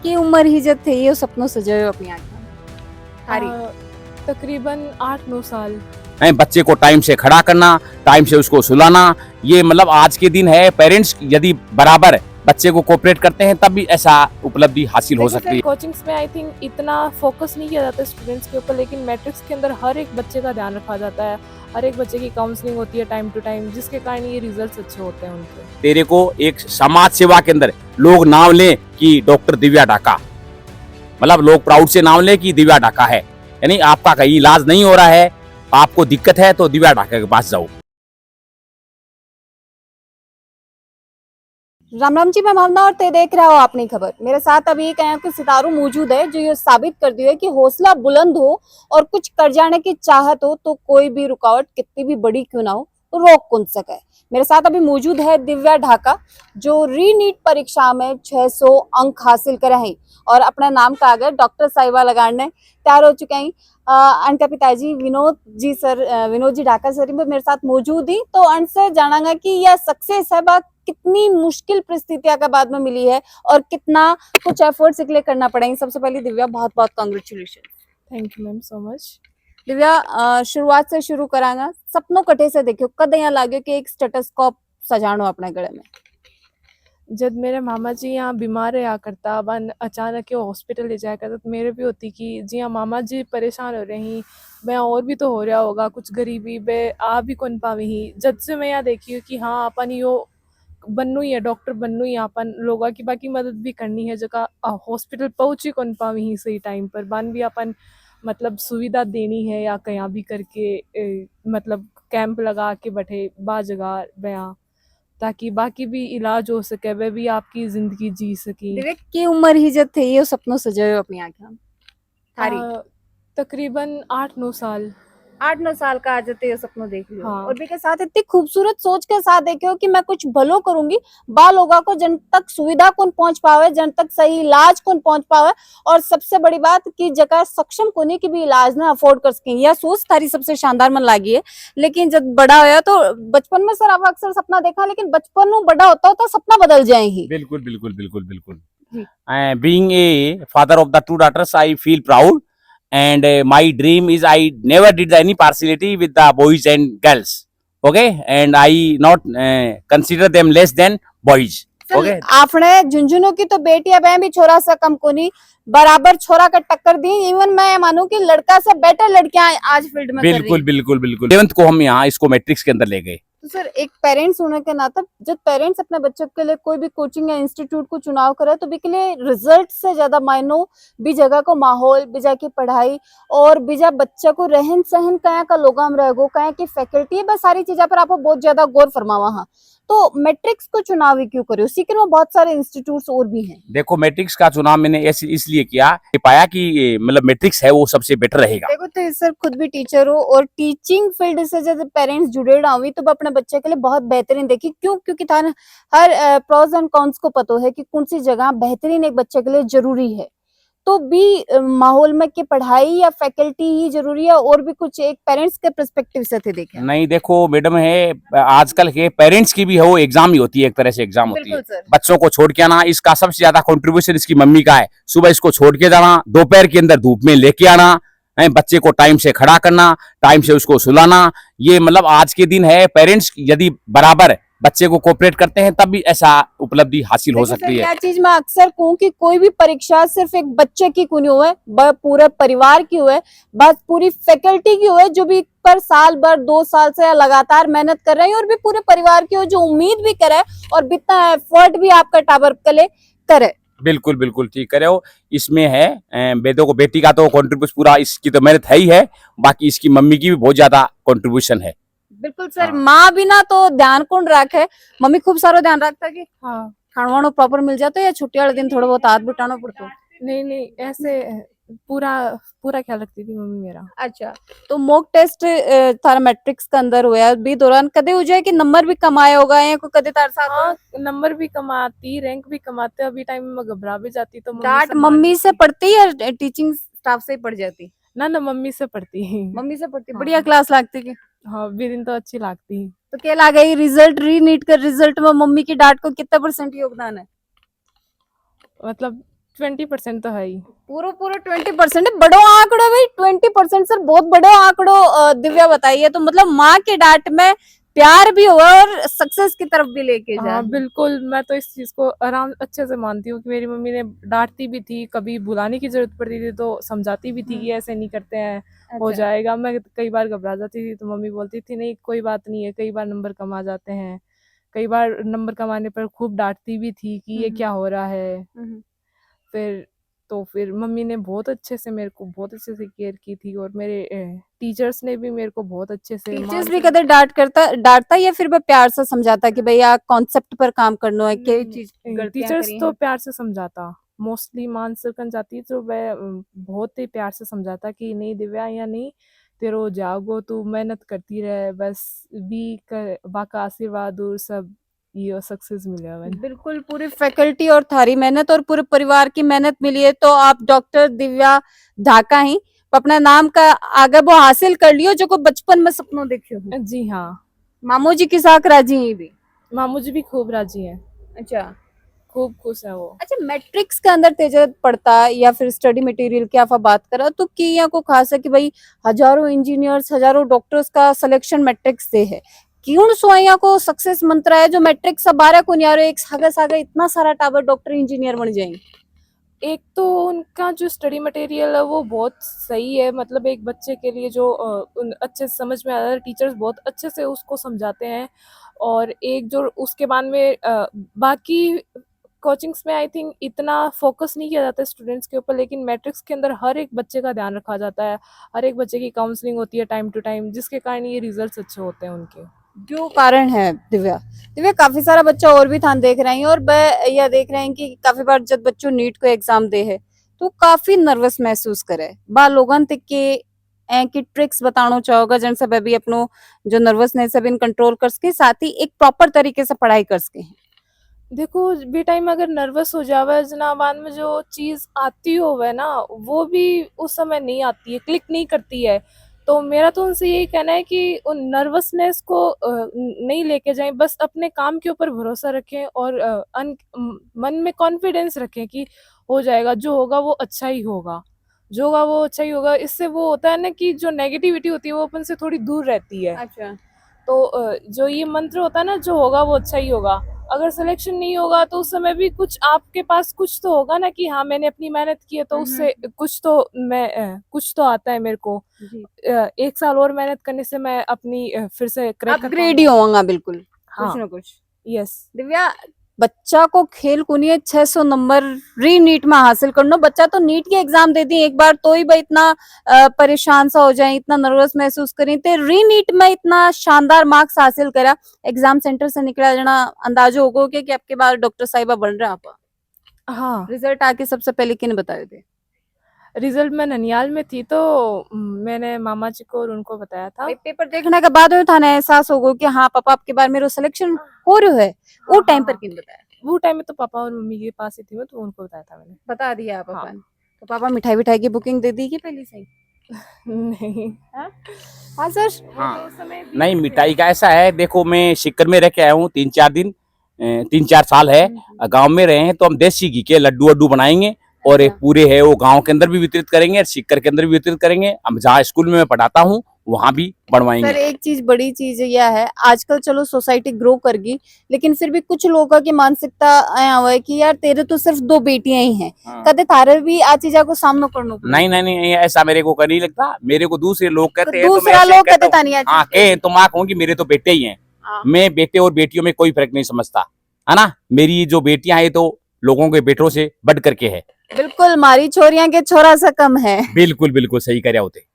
की उम्र ही जब थे ये सपनों सजायो अपनी आंखें थारी तकरीबन 8-9 साल। बच्चे को टाइम से खड़ा करना, टाइम से उसको सुलाना, ये मतलब आज के दिन है। पेरेंट्स यदि बराबर बच्चे को कोऑपरेट करते हैं तब भी ऐसा उपलब्धि हासिल हो सकती है। कोचिंग्स में आई थिंक इतना फोकस नहीं किया जाता स्टूडेंट्स के ऊपर, लेकिन मैट्रिक्स के अंदर हर एक बच्चे का ध्यान रखा जाता है, हर एक बच्चे की काउंसलिंग होती है टाइम टू टाइम, जिसके कारण ये रिजल्ट्स अच्छे होते हैं उनके। तेरे को एक समाज सेवा के अंदर लोग नाम लें कि डॉक्टर दिव्या ढाका, मतलब लोग प्राउड से नाम लें कि दिव्या ढाका है, यानी आपका कहीं इलाज नहीं हो रहा है, आपको दिक्कत है तो दिव्या ढाका के पास जाओ। राम राम जी, मैं भावना और ते देख रहा हो अपनी खबर। मेरे साथ अभी एक कुछ सितारू मौजूद है जो ये साबित कर दिया है कि हौसला बुलंद हो और कुछ कर जाने की चाहत हो तो कोई भी रुकावट कितनी भी बड़ी क्यों ना हो रोक कौन सके। मेरे साथ अभी मौजूद है दिव्या ढाका जो रीनीट परीक्षा में 600 अंक हासिल करे हैं और अपने नाम का आगे डॉक्टर साहिबा लगाने तैयार हो चुके हैं। उनका पिताजी विनोद जी ढाका सर भी मेरे साथ मौजूद ही, तो उनसे जानांगा कि यह सक्सेस है कितनी मुश्किल परिस्थितियां का बाद में मिली है और कितना कुछ एफर्ट्स के लिए करना पड़ेगा। सबसे पहले दिव्या बहुत बहुत congratulation. Thank you ma'am so much. Divya शुरुआत से शुरू करांगा, सपनों कटे से देखियो कद यहाँ लागे कि एक स्टेटस्कोप सजानो अपने गले में। जब मेरे मामा जी यहाँ बीमार रहा करता, वन अचानक के हॉस्पिटल ले जाया करता, तो मेरे भी होती कि जी हाँ मामा जी परेशान हो रहे हैं, मैं और भी तो हो रहा होगा कुछ गरीबी बे आ भी कौन पावी ही। जब से मैं यहाँ देखी हूँ कि हाँ अपन यो बनू ही है, डॉक्टर बनू ही अपन लोगों की बाकी मदद भी करनी है, जगह हॉस्पिटल पहुँच ही कौन पावी ही सही टाइम पर, बन भी अपन मतलब सुविधा देनी है या कहीं भी करके मतलब कैंप लगा के बैठे बा जगह बयां, ताकि बाकी भी इलाज हो सके, वे भी आपकी जिंदगी जी सकी। दिव्या की उम्र ही जब थे ये सपनों सजायो अपनी आंखें थारी तकरीबन 8-9 साल। 8-9 साल का आज ये सपनों देख लियो हाँ। और भी के साथ इतनी खूबसूरत सोच के साथ देखियो कि मैं कुछ भलो करूंगी, बा लोगों को जन तक सुविधा कौन पहुंच पावे, जन तक सही इलाज कौन पहुंच पावे, और सबसे बड़ी बात कि जगह सक्षम कोने की भी इलाज ना अफोर्ड कर सकें। यह सोच तारी सबसे शानदार मन लागी है। लेकिन जब बड़ा होया तो बचपन में सर आप अक्सर सपना देखा, लेकिन बचपन में बड़ा होता होता सपना बदल जाएगी। बिल्कुल बिल्कुल बिल्कुल बिल्कुल। Being a father of the two daughters, I feel proud, and my dream is I never did any partiality with the boys and girls. Okay, and I not consider them less than boys. Okay. आपने झुंझुनू की तो बेटियां बहन भी छोरा सा कम को नहीं, बराबर छोरा का टक्कर दी। इवन मैं मानूं कि लड़का से बेटर लड़कियां आज फील्ड में बिल्कुल बिल्कुल बिल्कुल। 11th को हम यहाँ इसको मैट्रिक्स के अंदर ले गए। तो सर एक पेरेंट्स होने के नाते जब पेरेंट्स अपने बच्चे के लिए कोई भी कोचिंग या इंस्टीट्यूट को चुनाव करे तो भी के लिए रिजल्ट से ज्यादा मायनो भी जगह को माहौल, बिजा की पढ़ाई और बिजा बच्चा को रहन सहन कया का लोगाम रहेगो, कया की फैकल्टी है, बस सारी चीजों पर आपको बहुत ज्यादा गौर फरमावा। हाँ, तो मैट्रिक्स को चुनाव ही क्यों करे? सीकर में बहुत सारे इंस्टीट्यूट्स और भी हैं। देखो मैट्रिक्स का चुनाव मैंने इसलिए किया कि पाया कि मतलब मैट्रिक्स है वो सबसे बेटर रहेगा। देखो तो सर खुद भी टीचर हो और टीचिंग फील्ड से जब पेरेंट्स जुड़े हुए तो अपने बच्चे के लिए बहुत बेहतरीन देखी क्यों, क्योंकि थाने हर प्रोज एंड कॉन्स को पता है कि कौन सी जगह बेहतरीन एक बच्चे के लिए जरूरी है। तो भी माहौल में की पढ़ाई या फैकल्टी ही जरूरी है और भी कुछ एक पेरेंट्स के पर्सपेक्टिव से थे देखे? नहीं देखो मैडम है, आजकल के पेरेंट्स की भी है वो एग्जाम ही होती है, एक तरह से एग्जाम होती है। बच्चों को छोड़ के आना, इसका सबसे ज्यादा कंट्रीब्यूशन इसकी मम्मी का है। सुबह इसको छोड़ के जाना, दोपहर के अंदर धूप में लेके आना, बच्चे को टाइम से खड़ा करना, टाइम से उसको सुलाना, ये मतलब आज के दिन है। पेरेंट्स यदि बराबर बच्चे को कोऑपरेट करते हैं तब भी ऐसा उपलब्धि हासिल हो सकती है। क्या चीज मैं अक्सर कहूँ कि कोई भी परीक्षा सिर्फ एक बच्चे की क्यों नहीं हुए, पूरे परिवार की हुए, बस पूरी फैकल्टी की हुए जो भी पर साल भर 2 साल से लगातार मेहनत कर रहे हैं और भी पूरे परिवार की हो जो उम्मीद भी करे और बितना एफर्ट भी आपका टाबर कले करे। बिल्कुल बिल्कुल ठीक करे हो। इसमें है बेटों को, बेटी का तो कॉन्ट्रीब्यूशन पूरा इसकी तो मेहनत है ही है, बाकी इसकी मम्मी की भी बहुत ज्यादा कॉन्ट्रीब्यूशन है। बिल्कुल सर। माँ बिना तो ध्यान कौन रखे? मम्मी खूब सारा ध्यान रखता कि हाँ खानवानो प्रॉपर मिल जाता या छुट्टी वाले दिन थोड़ा बहुत हाथ बटाना पड़ता? नहीं ऐसे पूरा पूरा ख्याल रखती थी मम्मी मेरा। अच्छा, तो मॉक टेस्ट थारा मैट्रिक्स के अंदर हुआ भी दौरान कदे हो जाए कि नंबर भी कमाया होगा या कोई कदे तार साथ? हाँ, नंबर भी कमाती, रैंक भी कमाते, अभी टाइम में घबरा भी जाती तो डांट मम्मी से पढ़ती या टीचिंग स्टाफ से ही पढ़ जाती? ना मम्मी से पढ़ती। मम्मी से पढ़ती। हाँ। बढ़िया क्लास लगती की? हाँ भी दिन तो अच्छी लगती। तो क्या लगा ये रिजल्ट रीनीट कर रिजल्ट में मम्मी की डांट को कितना % योगदान है? मतलब 20% तो है ही। पूरा पूरा 20% है, बड़ो आंकड़ो भाई 20% सर, बहुत बड़ो आंकड़ो। दिव्या बताइए, तो मतलब माँ के डांट में प्यार भी हुआ और सक्सेस की तरफ भी लेके जा। हाँ बिल्कुल, मैं तो इस चीज को आराम अच्छे से मानती हूँ कि मेरी मम्मी ने डांटती भी थी, कभी बुलाने की जरूरत पड़ती थी तो समझाती भी थी कि ऐसे नहीं करते हैं, हो अच्छा। जाएगा। मैं कई बार घबरा जाती थी तो मम्मी बोलती थी नहीं कोई बात नहीं है, कई बार नंबर कम आ जाते हैं। कई बार नंबर कम आने पर खूब डांटती भी थी कि ये क्या हो रहा है। फिर फिर मम्मी ने बहुत अच्छे से मेरे को बहुत अच्छे से केयर की थी, और मेरे टीचर्स ने भी मेरे को बहुत अच्छे से टीचर्स भी कदर डांटता या फिर वह प्यार से समझाता कि भैया कॉन्सेप्ट पर काम करना है, क्या चीज गलतियां टीचर्स करी तो हैं? प्यार से समझाता, मोस्टली मान सकन जाती तो वह बहुत ही प्यार से समझाता कि नहीं दिव्या या नहीं, तेरो जागो तू मेहनत करती रहे, बस भी कर बाका आशीर्वाद और सब ये सक्सेस मिले वन। बिल्कुल, पूरी फैकल्टी और थारी मेहनत और पूरे परिवार की मेहनत मिली है, तो आप डॉक्टर दिव्या ढाका ही अपना नाम का आगे वो हासिल कर लियो जो को बचपन में सपनों देखे हो। जी हाँ, मामू जी की साख राजी ही भी। मामू जी भी खूब राजी हैं, अच्छा। खूब खुश है वो। अच्छा, मैट्रिक्स के अंदर तेज पड़ता या फिर स्टडी मटेरियल की आप बात करा तो की यहाँ को खास है कि भाई हजारों इंजीनियर्स हजारों डॉक्टर्स का सिलेक्शन मैट्रिक्स से है, क्यों सो यहाँ को सक्सेस मंत्र है जो मैट्रिक्स सब 12 को नहीं आ रहे, एक सागा सागा इतना सारा टावर डॉक्टर इंजीनियर बन जाएंगे। एक तो उनका जो स्टडी मटेरियल है वो बहुत सही है, मतलब एक बच्चे के लिए जो उन अच्छे से समझ में आता है, टीचर्स बहुत अच्छे से उसको समझाते हैं। और एक जो उसके बाद में बाकी कोचिंग्स में आई थिंक इतना फोकस नहीं किया जाता है स्टूडेंट्स के ऊपर, लेकिन मैट्रिक्स के अंदर हर एक बच्चे का ध्यान रखा जाता है, हर एक बच्चे की काउंसलिंग होती है टाइम टू टाइम, जिसके कारण ये रिजल्ट्स अच्छे होते हैं उनके। जो कारण है दिव्या, दिव्या काफी सारा बच्चा और भी थान देख रहे हैं और वह यह देख रहे हैं कि काफी बार जब बच्चों नीट को एग्जाम दे है तो काफी नर्वस महसूस करे, बा लोगन तक के की ट्रिक्स बताना चाहोगा जन सब अभी अपनो जो नर्वसनेस है इन कंट्रोल कर सके, साथ ही एक प्रॉपर तरीके से पढ़ाई कर सके। देखो बे टाइम अगर नर्वस हो जावे जनाबान में जो चीज़ आती होवे ना वो भी उस समय नहीं आती है, क्लिक नहीं करती है। तो मेरा तो उनसे यही कहना है कि उन नर्वसनेस को नहीं लेके जाएं, बस अपने काम के ऊपर भरोसा रखें और मन में कॉन्फिडेंस रखें कि हो जाएगा, जो होगा वो अच्छा ही होगा, जो होगा वो अच्छा ही होगा। इससे वो होता है ना कि जो नेगेटिविटी होती है वो अपन से थोड़ी दूर रहती है। अच्छा। तो जो ये मंत्र होता है ना, जो होगा वो अच्छा ही होगा। अगर सिलेक्शन नहीं होगा तो उस समय भी कुछ आपके पास कुछ तो होगा ना कि हाँ मैंने अपनी मेहनत की है तो उससे कुछ तो कुछ तो आता है मेरे को। जी। 1 साल और मेहनत करने से मैं अपनी फिर से क्रैक कर अपग्रेड ही पाऊंगा। होगा बिल्कुल। हाँ कुछ ना कुछ। यस। दिव्या, बच्चा को खेल कुनिए 600 नंबर री नीट में हासिल करना, बच्चा तो नीट की एग्जाम दे दी एक बार तो ही भाई इतना परेशान सा हो जाए, इतना नर्वस महसूस करें, तो री नीट में इतना शानदार मार्क्स हासिल करा, एग्जाम सेंटर से निकला जना अंदाजा होगा कि आपके बाद डॉक्टर साहिबा बन रहे आप। हाँ रिजल्ट आके सबसे पहले किन बताए थे? रिजल्ट मैं ननियाल में थी तो मैंने मामा जी को और उनको बताया था। भाई पेपर देखने के बाद था ना एहसास होगा कि हाँ पापा आपके बार मेरा सिलेक्शन हो रहा है, वो टाइम पर किन बताया? वो टाइम में तो पापा और मम्मी के पास ही थी मैं, तो उनको बताया था मैंने। बता दिया पापा हाँ। ने? तो पापा मिठाई विठाई की बुकिंग दे दी कि पहले से ही? नहीं। हाँ सर। हाँ नहीं, मिठाई का ऐसा है, देखो मैं सिक्कर में रह के आया हूँ 3-4 दिन, 3-4 साल है गांव में रहे हैं, तो हम देसी घी के लड्डू वड्डू बनाएंगे और एक पूरे है वो गांव के अंदर भी वितरित करेंगे और सिक्कर के अंदर भी वितरित करेंगे। हम जहाँ स्कूल में मैं पढ़ाता हूँ वहाँ भी बनवाएंगे। सर एक चीज बड़ी चीज यह है, आजकल चलो सोसाइटी ग्रो करगी लेकिन फिर भी कुछ लोगों की मानसिकता आया हुआ है कि यार तेरे तो सिर्फ 2 बेटियां ही हैं, कदे थारे भी आ चीजा को सामना करना पड़ेगा। नहीं नहीं नहीं, ऐसा मेरे को नहीं लगता, मेरे को दूसरे लोग कहते हैं, दूसरा लोग कहते था नहीं। हाँ कहे तो माँ कहूँ कि मेरे तो बेटे ही हैं। मैं बेटे और बेटियों में कोई फर्क नहीं समझता, है ना। मेरी जो बेटियां हैं तो लोगों के बेटों से बढ़ करके है। बिल्कुल, मारी छोरियां के छोरा सा कम है। बिल्कुल बिल्कुल सही कह रहे होते।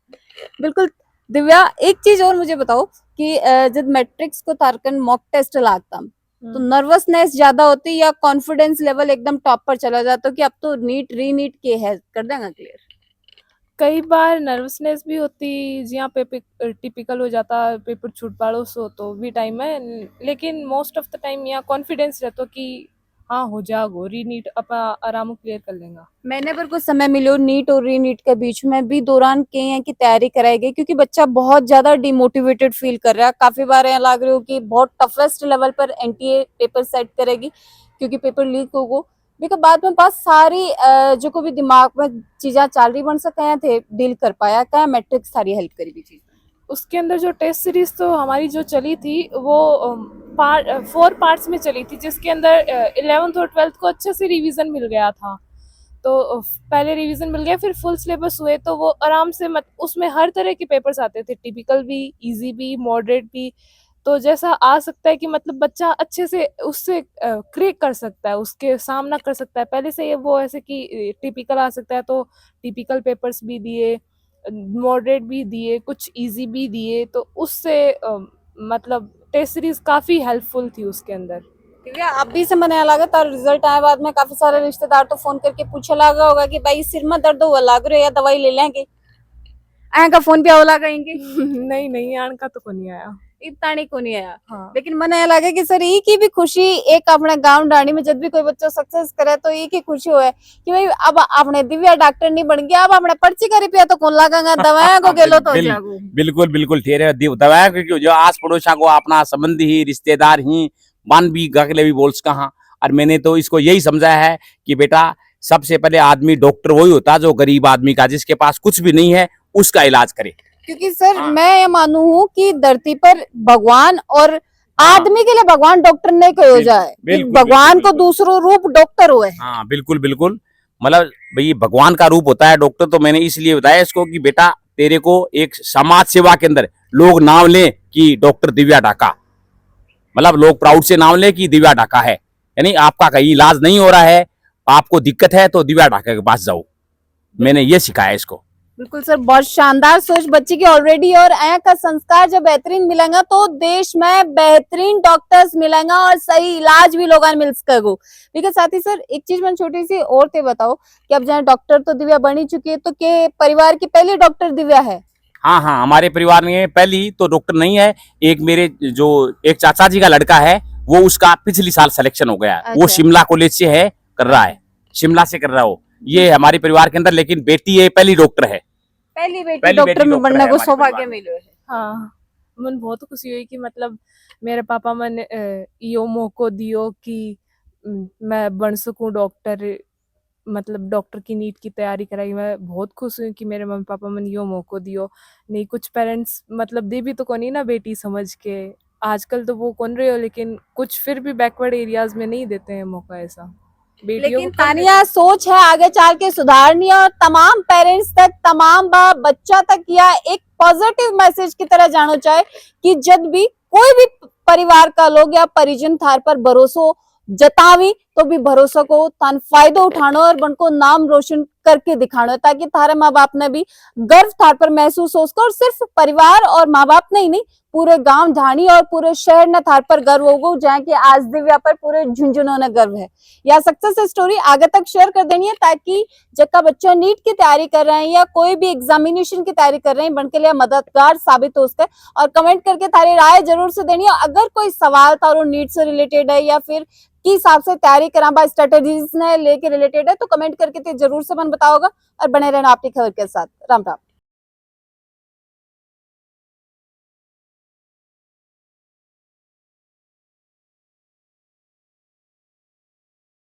बिल्कुल। दिव्या एक चीज और मुझे बताओ कि जब मैट्रिक्स को तारकन मॉक टेस्ट लागता तो नर्वसनेस ज्यादा होती या कॉन्फिडेंस लेवल एकदम टॉप पर चला जाता कि अब तो नीट री नीट के है कर देगा क्लियर? कई बार नर्वसनेस भी होती, जिया पेपर टिपिकल हो जाता, पेपर छूट पाड़ो सो तो भी टाइम है, लेकिन मोस्ट ऑफ द टाइम यहाँ कॉन्फिडेंस रहता कि हाँ हो जाओ री नीट अपना आराम क्लियर कर लेगा। मैंने पर कुछ समय मिलो नीट और री नीट के बीच में भी दौरान के हैं कि तैयारी कराई गई क्योंकि बच्चा बहुत ज्यादा डिमोटिवेटेड फील कर रहा है, काफी बार यहाँ लग रही हो कि बहुत टफेस्ट लेवल पर एनटीए पेपर सेट करेगी क्योंकि पेपर लीक होगा, बिकॉज बाद में पास सारी जो को भी दिमाग में चीजा चल रही बन सके थे डील कर पाया क्या मैट्रिक सारी हेल्प करी भी चीज उसके अंदर जो टेस्ट सीरीज तो हमारी जो चली थी वो 4 पार्ट्स में चली थी, जिसके अंदर 11th और 12th को अच्छे से रिवीजन मिल गया था। तो पहले रिवीजन मिल गया, फिर फुल सिलेबस हुए तो वो आराम से उसमें हर तरह के पेपर्स आते थे, टिपिकल भी, इजी भी, मॉडरेट भी। तो जैसा आ सकता है कि मतलब बच्चा अच्छे से उससे क्रैक कर सकता है, उसके सामना कर सकता है। पहले से ये वो ऐसे कि टिपिकल आ सकता है तो टिपिकल पेपर्स भी दिए, मॉडरेट भी दिए, कुछ इजी भी दिए, तो उससे मतलब टेस्ट सीरीज काफ़ी हेल्पफुल थी उसके अंदर। क्योंकि अभी से मैंने लगा तार रिजल्ट आए बाद में काफी सारे रिश्तेदार तो फोन करके पूछे लगा होगा कि भाई सिर में दर्द हुआ लग रहा है या दवाई ले लेंगे आया का फोन पे होला कहेंगे नहीं नहीं, आन का तो को नहीं आया। इतना नहीं को नहीं आया हाँ, लेकिन मैंने लगा कि सर ये की भी खुशी एक अपने गांव डाणी में जब भी कोई बच्चा सक्सेस करे तो ये की खुशी होए कि भाई अब अपने दिव्या डॉक्टर नहीं बन गया, अब अपने पर्ची का रुपया तो कौन लगागा दवाएं को गेलो तो हो जागो। बिल्कुल बिल्कुल ठहरे दवाएं क्योंकि जो आस पड़ोसा को अपना संबंधी ही रिश्तेदार ही मान भी गगले भी बोल्स कहाँ। और मैंने तो इसको यही समझा है कि बेटा सबसे पहले आदमी डॉक्टर वही होता जो गरीब आदमी का, जिसके पास कुछ भी नहीं है उसका इलाज करे। क्योंकि सर हाँ। मैं ये मानू हूँ कि धरती पर भगवान और आदमी के लिए भगवान डॉक्टर नहीं कहो बिल्कुल, जाए, बिल्कुल, भगवान बिल्कुल, को दूसरो रूप डॉक्टर हुए। हाँ बिल्कुल बिल्कुल, मतलब भाई भगवान का रूप होता है डॉक्टर। तो मैंने इसलिए बताया इसको कि बेटा तेरे को एक समाज सेवा के अंदर लोग नाम लें कि डॉक्टर दिव्या ढाका, मतलब लोग प्राउड से नाम लें कि दिव्या ढाका है। यानी आपका कहीं इलाज नहीं हो रहा है, आपको दिक्कत है तो दिव्या ढाका के पास जाओ। मैंने ये सिखाया इसको। बिल्कुल सर, बहुत शानदार सोच बच्ची की ऑलरेडी, और आया का संस्कार जब बेहतरीन मिलेगा तो देश में बेहतरीन डॉक्टर्स मिलेगा और सही इलाज भी लोगों मिल सकेगा। बिकॉज साथ ही सर एक चीज मैं छोटी सी और ते बताओ कि अब जहाँ डॉक्टर तो दिव्या बनी चुकी है तो के परिवार की पहली डॉक्टर दिव्या है? हाँ हाँ, हमारे परिवार में पहली तो डॉक्टर नहीं है, एक मेरे जो एक चाचा जी का लड़का है वो उसका पिछली साल सिलेक्शन हो गया। वो अच्छा। शिमला कॉलेज से है, कर रहा है, शिमला से कर रहा हो ये हमारे परिवार के अंदर। लेकिन बेटी ये पहली डॉक्टर है, पहली बेटी पहली डॉक्टर बेटी में डॉक्टर बनने है को हमारे सौभाग्य परिवार में। मिलो है। हाँ, मन बहुत खुशी हुई कि मतलब मेरे पापा मन यो मौको दियो कि मैं बन सकूं डॉक्टर, मतलब डॉक्टर की नीट की तैयारी कराई। मैं बहुत खुश हुई कि मेरे मम्मी पापा मन यो मौको दियो। नहीं कुछ पेरेंट्स मतलब दे भी तो कोनी ना बेटी समझ के, आजकल तो वो कौन रहे हो, लेकिन कुछ फिर भी बैकवर्ड एरियाज में नहीं देते हैं मौका ऐसा। बेटियों लेकिन को कम तानिया देते हैं। सोच है आगे चल के सुधारनी है और तमाम पेरेंट्स तक, तमाम बाप बच्चा तक यह एक पॉजिटिव मैसेज की तरह जानो चाहे कि जब भी कोई भी परिवार का लोग या परिजन थार पर भरोसो जतावी तो भी भरोसा को तान फायदो उठानो और बन को नाम रोशन करके दिखानो, ताकि थारे माँ बाप ने भी गर्व थार पर महसूस हो सको। और सिर्फ परिवार और माँ बाप नहीं पूरे गांव ढाणी और पूरे शहर ने थार पर गर्व होगो, जहाँ के आज दिव्या पर पूरे झुंझुनों ने गर्व है। या सक्सेस स्टोरी आगे तक शेयर कर देनी है ताकि जबका बच्चा नीट की तैयारी कर रहे हैं या कोई भी एग्जामिनेशन की तैयारी कर रहे हैं बन के लिए मददगार साबित हो सके। और कमेंट करके थारी राय जरूर से देनी है। अगर कोई सवाल तारो नीट से रिलेटेड है या फिर की हिसाब से तैयारी करा बा स्ट्रेटेजीज ने लेके रिलेटेड है तो कमेंट करके ते जरूर से मन बताओगा। और बने रहना आपकी खबर के साथ। राम राम।